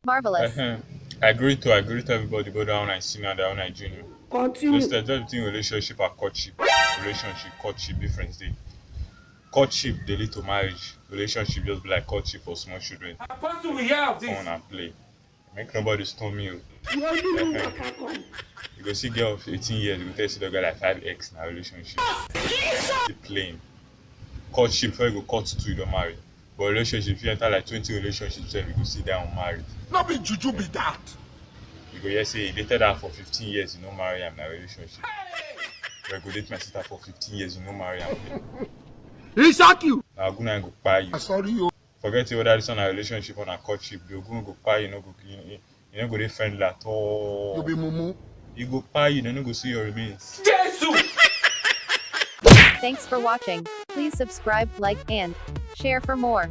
Marvelous. I agree to everybody, both down and senior and down and junior. Just the difference between relationship and courtship. Relationship, courtship, difference dey. Courtship dey lead to marriage. Relationship just be like courtship for small children. Apostle, we hear of this. Come on and play. Make nobody stone me. You go see girl of 18 years, you go tell you the guy like 5x in a relationship. The plain. Courtship, before you go court 2, you don't marry. But relationship, if you enter like 20 relationships, you go sit down married. Not be juju be that. You go hear say you dated her for 15 years, you don't marry am in a relationship. You go date my sister for 15 years, you don't marry am. He shock you. Now Oguna go buy you. Sorry you. Forget whether it's on a relationship or a courtship. The Oguna go buy you, you no go dey friendly at all. You be mumu. You go buy you, then no go see your remains. Jesus. Thanks for watching. Please subscribe, like, and share for more.